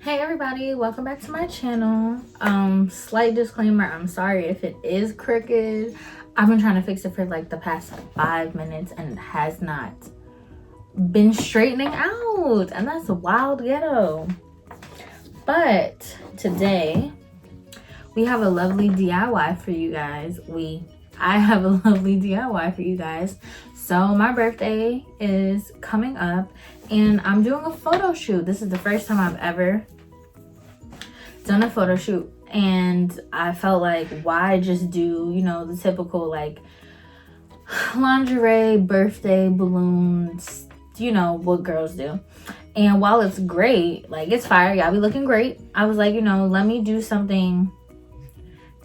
Hey everybody, welcome back to my channel. Slight disclaimer, I'm sorry if it is crooked. I've been trying to fix it for like the past 5 minutes and it has not been straightening out, and that's a wild ghetto. But today we have a lovely DIY for you guys. I have a lovely DIY for you guys. So my birthday is coming up and I'm doing a photo shoot. This is the first time I've ever done a photo shoot, and I felt like, why just do, you know, the typical like lingerie, birthday balloons, you know what girls do. And while it's great, like it's fire, y'all be looking great, I was like, you know, let me do something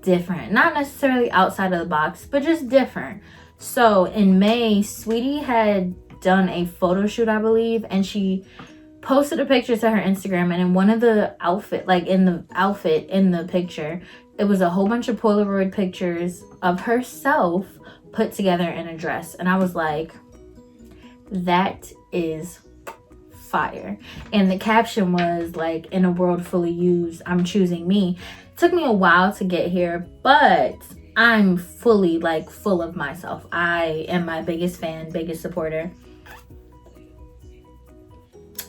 different, not necessarily outside of the box, but just different. So in May, Sweetie had done a photo shoot, I believe, and she posted a picture to her Instagram, and in one of the outfit, like in the outfit in the picture, it was a whole bunch of Polaroid pictures of herself put together in a dress. And I was like, that is fire. And the caption was like, in a world fully used, I'm choosing me. It took me a while to get here, but I'm fully like full of myself. I am my biggest fan, biggest supporter.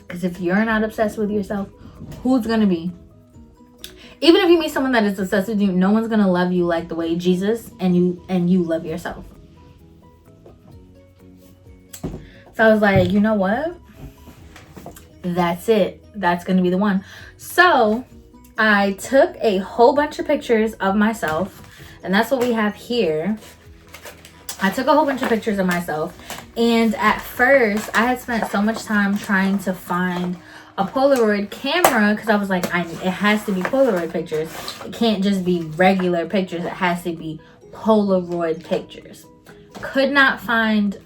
Because if you're not obsessed with yourself, who's gonna be? Even if you meet someone that is obsessed with you, no one's gonna love you like the way Jesus and you love yourself. So I was like, you know what? That's it. That's gonna be the one. So I took a whole bunch of pictures of myself, and that's what we have here. I took a whole bunch of pictures of myself, and at first I had spent so much time trying to find a Polaroid camera because I was like, it has to be Polaroid pictures. It can't just be regular pictures. It has to be Polaroid pictures. Could not find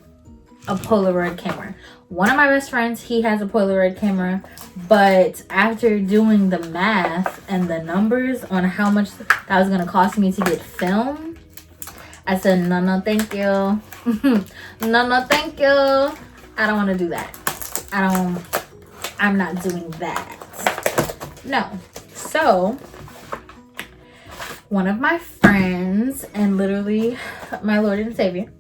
a Polaroid camera. One of my best friends, he has a Polaroid camera, but after doing the math and the numbers on how much that was going to cost me to get film, I said, no, thank you. no, thank you. I don't want to do that. I'm not doing that. No. So, one of my friends, and literally my Lord and Savior,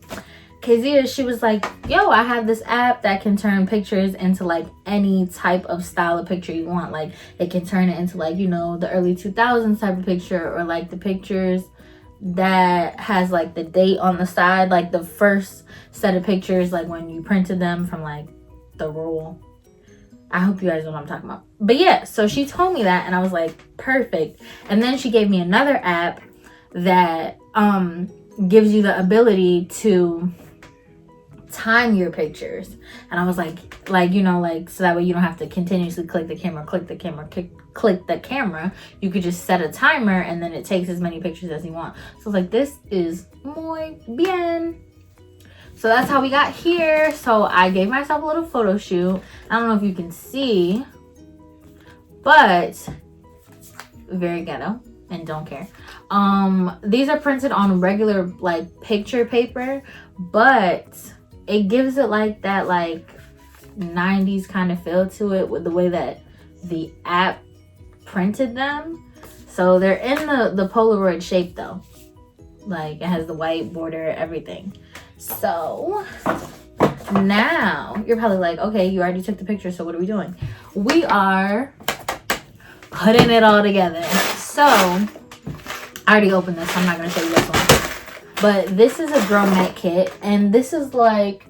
Kezia, she was like, yo, I have this app that can turn pictures into like any type of style of picture you want. Like it can turn it into like, you know, the early 2000s type of picture, or like the pictures that has like the date on the side, like the first set of pictures, like when you printed them from like the roll. I hope you guys know what I'm talking about. But yeah, so she told me that and I was like, perfect. And then she gave me another app that gives you the ability to time your pictures. And I was like, you know, like, so that way you don't have to continuously click the camera. You could just set a timer and then it takes as many pictures as you want. So I was like, this is muy bien. So that's how we got here. So I gave myself a little photo shoot. I don't know if you can see, but very ghetto and don't care. These are printed on regular like picture paper, but it gives it like that like 90s kind of feel to it with the way that the app printed them. So they're in the Polaroid shape though. Like it has the white border, everything. So now you're probably like, okay, you already took the picture, so what are we doing? We are putting it all together. So I already opened this, so I'm not gonna show you this one. But this is a grommet kit, and this is like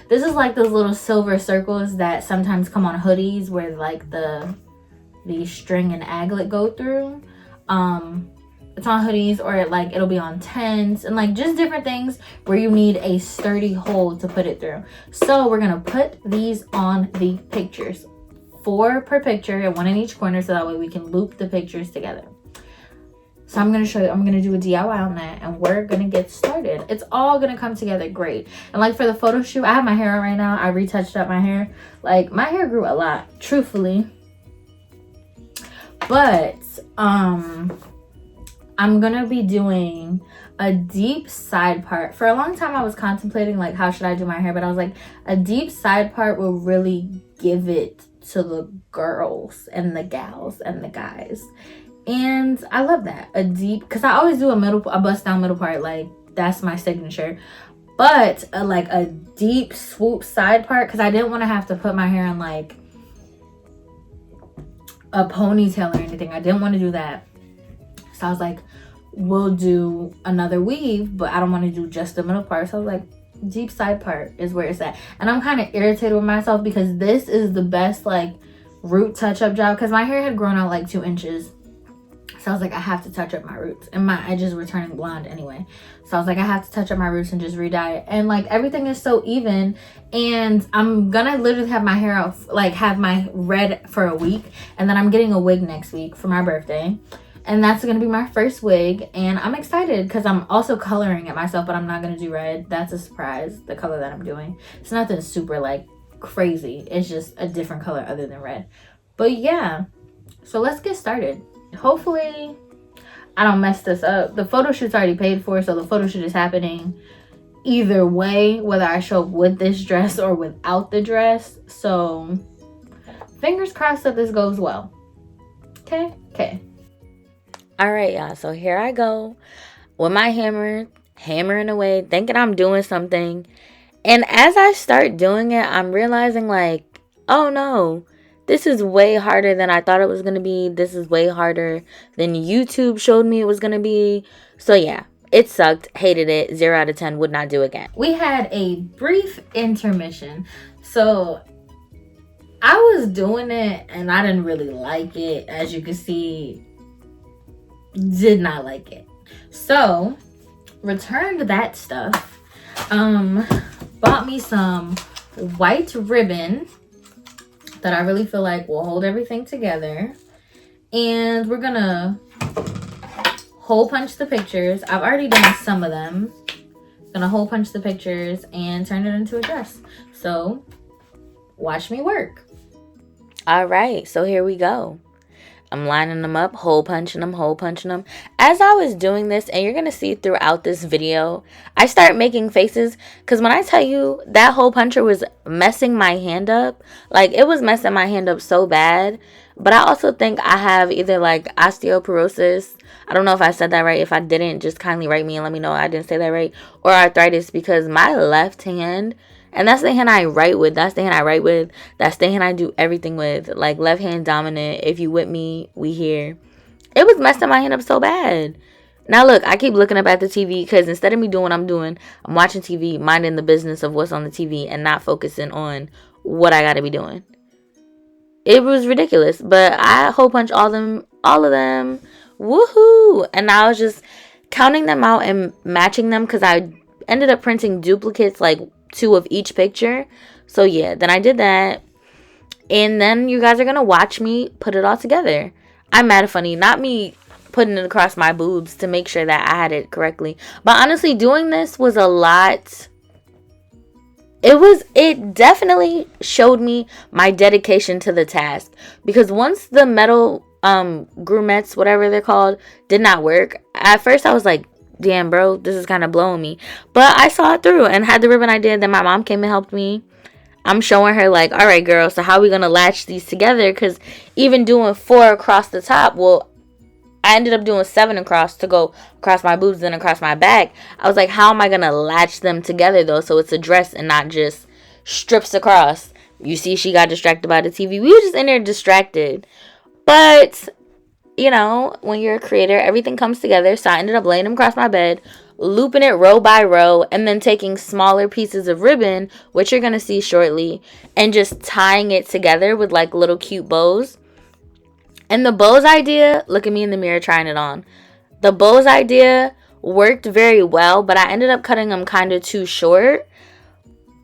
those little silver circles that sometimes come on hoodies where like the string and aglet go through. It's on hoodies, or like it'll be on tents and like just different things where you need a sturdy hole to put it through. So we're gonna put these on the pictures, 4 per picture and 1 in each corner, so that way we can loop the pictures together. So I'm going to show you, I'm going to do a DIY on that, and we're going to get started. It's all going to come together great. And like for the photo shoot, I have my hair on right now. I retouched up my hair. Like my hair grew a lot, truthfully. But I'm going to be doing a deep side part. For a long time, I was contemplating like, how should I do my hair? But I was like, a deep side part will really give it to the girls and the gals and the guys. And I love that. A deep, because I always do a bust down middle part, like that's my signature. But like a deep swoop side part, because I didn't want to have to put my hair in like a ponytail or anything. I didn't want to do that. So I was like, we'll do another weave, but I don't want to do just the middle part. So I was like, deep side part is where it's at. And I'm kind of irritated with myself because this is the best like root touch-up job, because my hair had grown out like 2 inches. So I was like, I have to touch up my roots, and my edges were turning blonde anyway. So I was like, I have to touch up my roots and just re-dye it. And like everything is so even, and I'm gonna literally have my hair out, like have my red for a week, and then I'm getting a wig next week for my birthday. And that's gonna be my first wig, and I'm excited because I'm also coloring it myself, but I'm not gonna do red. That's a surprise, the color that I'm doing. It's nothing super like crazy. It's just a different color other than red. But yeah, so let's get started. Hopefully I don't mess this up. The photo shoot's already paid for, so the photo shoot is happening either way, whether I show up with this dress or without the dress. So fingers crossed that this goes well. Okay. All right, y'all. So here I go with my hammer, hammering away, thinking I'm doing something. And as I start doing it, I'm realizing like, oh no, this is way harder than I thought it was going to be. This is way harder than YouTube showed me it was going to be. So yeah, it sucked. Hated it. 0 out of 10. Would not do again. We had a brief intermission. So I was doing it and I didn't really like it. As you can see, did not like it. So returned that stuff. Bought me some white ribbon that I really feel like will hold everything together. And we're gonna hole punch the pictures. I've already done some of them. Gonna hole punch the pictures and turn it into a dress. So watch me work. All right, so here we go. I'm lining them up, hole punching them. As I was doing this, and you're going to see throughout this video, I start making faces. Because when I tell you that hole puncher was messing my hand up, like it was messing my hand up so bad. But I also think I have either like osteoporosis. I don't know if I said that right. If I didn't, just kindly write me and let me know I didn't say that right. Or arthritis, because my left hand, and that's the hand I write with. That's the hand I write with. That's the hand I do everything with. Like left hand dominant. If you with me, we here. It was messing my hand up so bad. Now look, I keep looking up at the TV because instead of me doing what I'm doing, I'm watching TV, minding the business of what's on the TV and not focusing on what I got to be doing. It was ridiculous. But I hole punch all of them. Woohoo! And I was just counting them out and matching them because I ended up printing duplicates, like 2 of each picture. So yeah, then I did that, and then you guys are gonna watch me put it all together. I'm mad funny, not me putting it across my boobs to make sure that I had it correctly, but honestly doing this was a lot. It definitely showed me my dedication to the task, because once the metal grumettes, whatever they're called, did not work, at first I was like, damn bro, this is kind of blowing me. But I saw it through and had the ribbon I did. Then my mom came and helped me. I'm showing her like, all right girl, so how are we gonna latch these together? Because even doing 4 across the top, well, I ended up doing 7 across to go across my boobs and across my back. I was like, how am I gonna latch them together though, so it's a dress and not just strips across? You see, she got distracted by the TV. We were just in there distracted. But you know, when you're a creator, everything comes together. So I ended up laying them across my bed, looping it row by row, and then taking smaller pieces of ribbon, which you're going to see shortly, and just tying it together with like little cute bows. And the bows idea, look at me in the mirror trying it on. The bows idea worked very well, but I ended up cutting them kind of too short.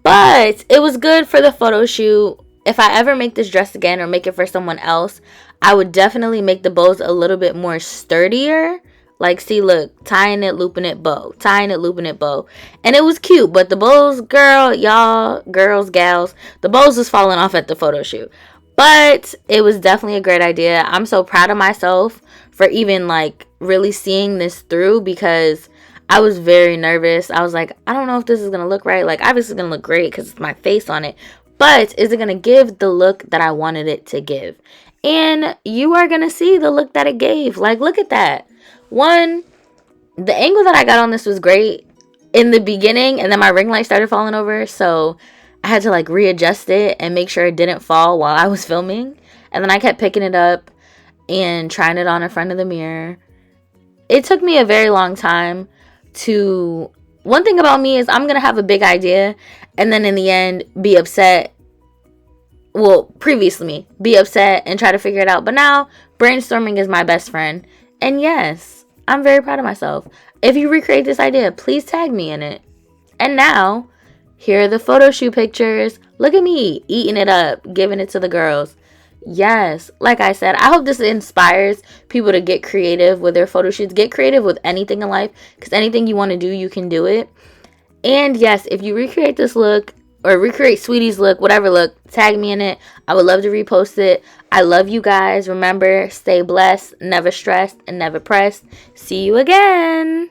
But it was good for the photo shoot. If I ever make this dress again or make it for someone else, I would definitely make the bows a little bit more sturdier. Like, see, look, tying it, looping it, bow. Tying it, looping it, bow. And it was cute, but the bows, girl, y'all, girls, gals, the bows was falling off at the photo shoot. But it was definitely a great idea. I'm so proud of myself for even, like, really seeing this through, because I was very nervous. I was like, I don't know if this is going to look right. Like, obviously it's going to look great because it's my face on it. but is it going to give the look that I wanted it to give? And you are going to see the look that it gave. Like, look at that. One, the angle that I got on this was great in the beginning, and then my ring light started falling over, so I had to like readjust it and make sure it didn't fall while I was filming. And then I kept picking it up and trying it on in front of the mirror. It took me a very long time to... One thing about me is I'm going to have a big idea and then in the end be upset. Well, previously be upset and try to figure it out. But now brainstorming is my best friend. And yes, I'm very proud of myself. If you recreate this idea, please tag me in it. And now, here are the photo shoot pictures. Look at me eating it up, giving it to the girls. Yes, like I said, I hope this inspires people to get creative with their photo shoots. Get creative with anything in life, because anything you want to do, you can do it. And yes, if you recreate this look or recreate Sweetie's look, whatever look, tag me in it. I would love to repost it. I love you guys. Remember, stay blessed, never stressed, and never pressed. See you again.